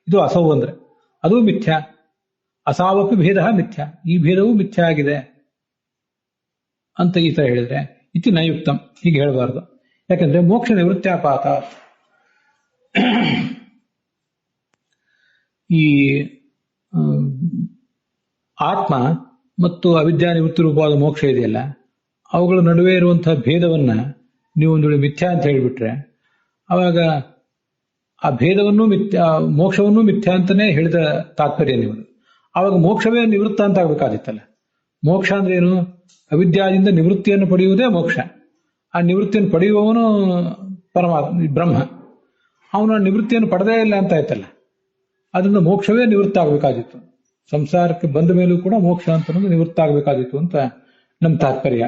ಇದು ಅಸವು ಅಂದ್ರೆ ಅದು ಮಿಥ್ಯಾ. ಅಸಾವಪಿ ಭೇದ ಮಿಥ್ಯಾ, ಈ ಭೇದವೂ ಮಿಥ್ಯಾ ಆಗಿದೆ ಅಂತ ಈ ತರ ಹೇಳಿದ್ರೆ ಇತಿ ನಯುಕ್ತಂ, ಹೀಗೆ ಹೇಳಬಾರ್ದು. ಯಾಕಂದ್ರೆ ಮೋಕ್ಷ ನಿವೃತ್ತ್ಯಾಪಾತ, ಈ ಆತ್ಮ ಮತ್ತು ಅವಿದ್ಯಾ ನಿವೃತ್ತಿ ರೂಪವಾದ ಮೋಕ್ಷ ಇದೆಯಲ್ಲ, ಅವುಗಳ ನಡುವೆ ಇರುವಂತಹ ಭೇದವನ್ನ ನೀವು ಒಂದು ವೇಳೆ ಮಿಥ್ಯಾ ಅಂತ ಹೇಳಿಬಿಟ್ರೆ, ಅವಾಗ ಆ ಭೇದವನ್ನು ಮೋಕ್ಷವನ್ನು ಮಿಥ್ಯಾ ಅಂತಾನೆ ಹೇಳಿದ ತಾತ್ಪರ್ಯ ನೀವು. ಆವಾಗ ಮೋಕ್ಷವೇ ನಿವೃತ್ತ ಅಂತ ಆಗ್ಬೇಕಾದಿತ್ತಲ್ಲ. ಮೋಕ್ಷ ಅಂದ್ರೆ ಏನು? ಅವಿದ್ಯಾದಿಂದ ನಿವೃತ್ತಿಯನ್ನು ಪಡೆಯುವುದೇ ಮೋಕ್ಷ. ಆ ನಿವೃತ್ತಿಯನ್ನು ಪಡೆಯುವವನು ಪರಮಾತ್ಮ ಬ್ರಹ್ಮ. ಅವನು ನಿವೃತ್ತಿಯನ್ನು ಪಡೆದೇ ಇಲ್ಲ ಅಂತ ಆಯ್ತಲ್ಲ. ಅದರಿಂದ ಮೋಕ್ಷವೇ ನಿವೃತ್ತ ಆಗಬೇಕಾದಿತ್ತು. ಸಂಸಾರಕ್ಕೆ ಬಂದ ಮೇಲೂ ಕೂಡ ಮೋಕ್ಷ ಅಂತ ಅನ್ನೋದು ನಿವೃತ್ತ ಆಗಬೇಕಾದಿತ್ತು ಅಂತ ನಮ್ಮ ತಾತ್ಪರ್ಯ.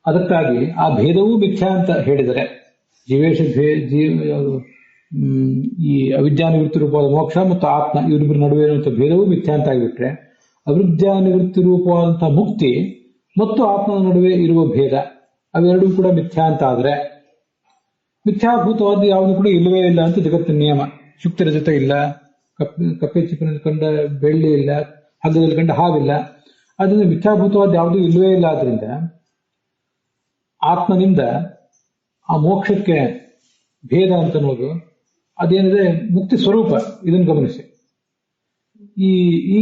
ಅದಕ್ಕಾಗಿ ಆ ಭೇದವೂ ಮಿಥ್ಯಾ ಅಂತ ಹೇಳಿದರೆ, ಜೀವೇಶ ಈ ಅವಿದ್ಯಾ ನಿವೃತ್ತಿ ರೂಪವಾದ ಮೋಕ್ಷ ಮತ್ತು ಆತ್ಮ ಇವರಿಬ್ಬರ ನಡುವೆ ಇರುವಂತಹ ಭೇದವೂ ಮಿಥ್ಯಾ ಅಂತ ಆಗಿಬಿಟ್ರೆ, ಅವಿದ್ಯಾ ನಿವೃತ್ತಿ ರೂಪವಾದಂತಹ ಮುಕ್ತಿ ಮತ್ತು ಆತ್ಮದ ನಡುವೆ ಇರುವ ಭೇದ ಅವೆರಡೂ ಕೂಡ ಮಿಥ್ಯಾ ಅಂತ ಆದ್ರೆ, ಮಿಥ್ಯಾಭೂತವಾದ ಯಾವುದು ಕೂಡ ಇಲ್ಲವೇ ಇಲ್ಲ ಅಂತ ಜಗತ್ತಿನ ನಿಯಮ. ಶುಕ್ತಿರ ಜೊತೆ ಇಲ್ಲ, ಕಪ್ಪೆ ಚಿಪ್ಪಿನಲ್ಲಿ ಕಂಡ ಬೆಳ್ಳಿ ಇಲ್ಲ, ಹಗ್ಗದಲ್ಲಿ ಕಂಡ ಹಾವಿಲ್ಲ. ಅದರಿಂದ ಮಿಥ್ಯಾಭೂತವಾದ ಯಾವುದೂ ಇಲ್ಲವೇ ಇಲ್ಲ. ಆದ್ರಿಂದ ಆತ್ಮನಿಂದ ಆ ಮೋಕ್ಷಕ್ಕೆ ಭೇದ ಅಂತ ಅನ್ನೋದು ಅದೇನಿದೆ ಮುಕ್ತಿ ಸ್ವರೂಪ. ಇದನ್ನು ಗಮನಿಸಿ. ಈ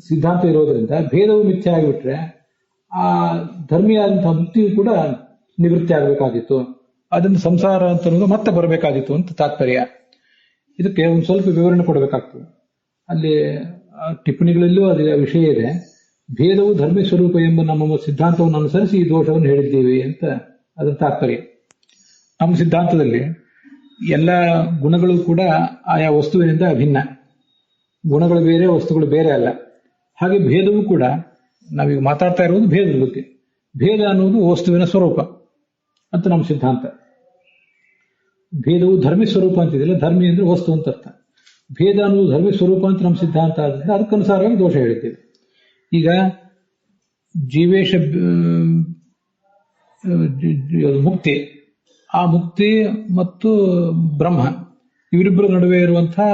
ಸಿದ್ಧಾಂತ ಇರೋದ್ರಿಂದ ಭೇದವು ಮಿಥ್ಯೆ ಆಗಿಬಿಟ್ರೆ ಆ ಧರ್ಮಿಯಾದಂತಹ ಮುಕ್ತಿಯು ಕೂಡ ನಿವೃತ್ತಿ ಆಗಬೇಕಾದಿತ್ತು. ಅದನ್ನು ಸಂಸಾರ ಅಂತ ಅನ್ನೋದು ಮತ್ತೆ ಬರಬೇಕಾದಿತ್ತು ಅಂತ ತಾತ್ಪರ್ಯ. ಇದಕ್ಕೆ ಒಂದು ಸ್ವಲ್ಪ ವಿವರಣೆ ಕೊಡಬೇಕಾಗ್ತದೆ. ಅಲ್ಲಿ ಟಿಪ್ಪಣಿಗಳಲ್ಲೂ ಅದೇ ವಿಷಯ ಇದೆ. ಭೇದವು ಧರ್ಮಿ ಸ್ವರೂಪ ಎಂಬ ನಮ್ಮ ಸಿದ್ಧಾಂತವನ್ನು ಅನುಸರಿಸಿ ಈ ದೋಷವನ್ನು ಹೇಳಿದ್ದೀವಿ ಅಂತ ಅದರ ತಾತ್ಪರ್ಯ. ನಮ್ಮ ಸಿದ್ಧಾಂತದಲ್ಲಿ ಎಲ್ಲ ಗುಣಗಳು ಕೂಡ ಆಯಾ ವಸ್ತುವಿನಿಂದ ಅಭಿನ್ನ. ಗುಣಗಳು ಬೇರೆ, ವಸ್ತುಗಳು ಬೇರೆ ಅಲ್ಲ. ಹಾಗೆ ಭೇದವೂ ಕೂಡ, ನಾವೀಗ ಮಾತಾಡ್ತಾ ಇರುವುದು ಭೇದದ ಬಗ್ಗೆ. ಭೇದ ಅನ್ನುವುದು ವಸ್ತುವಿನ ಸ್ವರೂಪ ಅಂತ ನಮ್ಮ ಸಿದ್ಧಾಂತ. ಭೇದವು ಧರ್ಮಿ ಸ್ವರೂಪ ಅಂತಿದಿಲ್ಲ, ಧರ್ಮಿ ಅಂದ್ರೆ ವಸ್ತು ಅಂತ ಅರ್ಥ. ಭೇದ ಅನ್ನುವುದು ಧರ್ಮಿ ಸ್ವರೂಪ ಅಂತ ನಮ್ಮ ಸಿದ್ಧಾಂತ ಆದ್ರಿಂದ ಅದಕ್ಕನುಸಾರವಾಗಿ ದೋಷ ಹೇಳಿದ್ದೇವೆ. ಈಗ ಜೀವೇಶ ಮುಕ್ತಿ, ಆ ಮುಕ್ತಿ ಮತ್ತು ಬ್ರಹ್ಮ ಇವರಿಬ್ಬರ ನಡುವೆ ಇರುವಂತಹ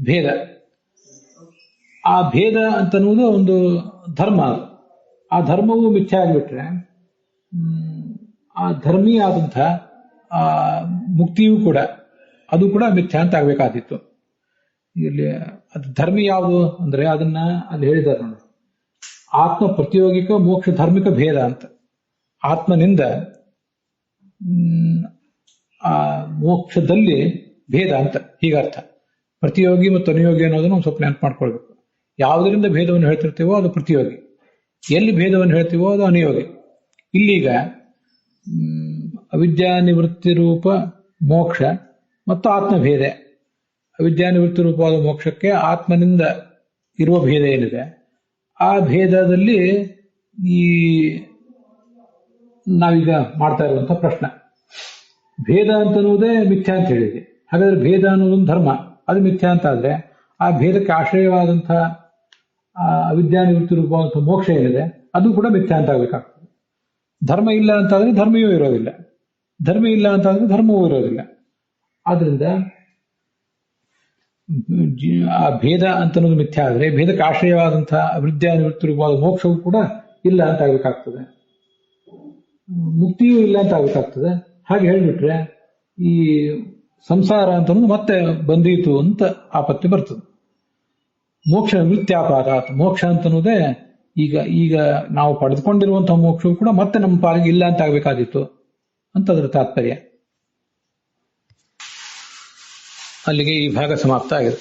ಭೇದ, ಆ ಭೇದ ಅಂತನ್ನುವುದು ಒಂದು ಧರ್ಮ. ಆ ಧರ್ಮವು ಮಿಥ್ಯೆ ಆಗಿಬಿಟ್ರೆ ಆ ಧರ್ಮೀ ಆದಂಥ ಆ ಮುಕ್ತಿಯೂ ಕೂಡ ಅದು ಕೂಡ ಮಿಥ್ಯಾ ಅಂತ ಆಗ್ಬೇಕಾದಿತ್ತು. ಇಲ್ಲಿ ಅದು ಧರ್ಮಿ ಯಾವುದು ಅಂದ್ರೆ ಅದನ್ನ ಅಲ್ಲಿ ಹೇಳಿದ್ದಾರೆ ನೋಡಿ, ಆತ್ಮ ಪ್ರತಿಯೋಗಿಕ ಮೋಕ್ಷ ಧಾರ್ಮಿಕ ಭೇದ ಅಂತ. ಆತ್ಮನಿಂದ ಆ ಮೋಕ್ಷದಲ್ಲಿ ಭೇದ ಅಂತ ಹೀಗರ್ಥ. ಪ್ರತಿಯೋಗಿ ಮತ್ತು ಅನುಯೋಗಿ ಅನ್ನೋದನ್ನು ಒಂದು ಸ್ವಲ್ಪ ನೆನಪು ಮಾಡ್ಕೊಳ್ಬೇಕು. ಯಾವುದರಿಂದ ಭೇದವನ್ನು ಹೇಳ್ತಿರ್ತೀವೋ ಅದು ಪ್ರತಿಯೋಗಿ, ಎಲ್ಲಿ ಭೇದವನ್ನು ಹೇಳ್ತೀವೋ ಅದು ಅನುಯೋಗಿ. ಇಲ್ಲೀಗ ಅವಿದ್ಯಾ ನಿವೃತ್ತಿ ರೂಪ ಮೋಕ್ಷ ಮತ್ತು ಆತ್ಮಭೇದ. ಅವಿದ್ಯಾ ನಿವೃತ್ತಿ ರೂಪವಾದ ಮೋಕ್ಷಕ್ಕೆ ಆತ್ಮನಿಂದ ಇರುವ ಭೇದ ಏನಿದೆ, ಆ ಭೇದದಲ್ಲಿ ಈ ನಾವೀಗ ಮಾಡ್ತಾ ಇರುವಂತಹ ಪ್ರಶ್ನೆ, ಭೇದ ಅಂತನ್ನುವುದೇ ಮಿಥ್ಯಾ ಅಂತ ಹೇಳಿದೆ. ಹಾಗಾದ್ರೆ ಭೇದ ಅನ್ನೋದೊಂದು ಧರ್ಮ, ಅದು ಮಿಥ್ಯಾ ಅಂತ ಆದ್ರೆ ಆ ಭೇದಕ್ಕೆ ಆಶ್ರಯವಾದಂತಹ ಅವಿದ್ಯಾ ನಿವೃತ್ತಿ ರೂಪವಾದಂತಹ ಮೋಕ್ಷ ಏನಿದೆ ಅದು ಕೂಡ ಮಿಥ್ಯಾ ಅಂತ ಆಗ್ಬೇಕಾಗ್ತದೆ. ಧರ್ಮ ಇಲ್ಲ ಅಂತಾದ್ರೆ ಧರ್ಮಿಯೂ ಇರೋದಿಲ್ಲ, ಧರ್ಮ ಇಲ್ಲ ಅಂತಾದ್ರೆ ಧರ್ಮವೂ ಇರೋದಿಲ್ಲ. ಆದ್ರಿಂದ ಆ ಭೇದ ಅಂತ ಅನ್ನೋದು ಮಿಥ್ಯ ಆದ್ರೆ ಭೇದಕ್ಕೆ ಆಶ್ರಯವಾದಂತಹ ಅವಿದ್ಯಾನಿವೃತ್ತಿವಾದ ಮೋಕ್ಷವೂ ಕೂಡ ಇಲ್ಲ ಅಂತ ಆಗ್ಬೇಕಾಗ್ತದೆ, ಮುಕ್ತಿಯೂ ಇಲ್ಲ ಅಂತ ಆಗ್ಬೇಕಾಗ್ತದೆ. ಹಾಗೆ ಹೇಳ್ಬಿಟ್ರೆ ಈ ಸಂಸಾರ ಅಂತ ಅನ್ನೋದು ಮತ್ತೆ ಬಂದೀತು ಅಂತ ಆಪತ್ತಿ ಬರ್ತದೆ. ಮೋಕ್ಷ ನಿವೃತ್ತ್ಯಾಪಾದ, ಮೋಕ್ಷ ಅಂತ ಅನ್ನೋದೇ ಈಗ ನಾವು ಪಡೆದುಕೊಂಡಿರುವಂತಹ ಮೋಕ್ಷವು ಕೂಡ ಮತ್ತೆ ನಮ್ಮ ಪಾಲಿಗೆ ಇಲ್ಲ ಅಂತ ಆಗ್ಬೇಕಾದಿತ್ತು ಅಂತ ಅದರ ತಾತ್ಪರ್ಯ. ಅಲ್ಲಿಗೆ ಈ ಭಾಗ ಸಮಾಪ್ತ ಆಗಿದೆ.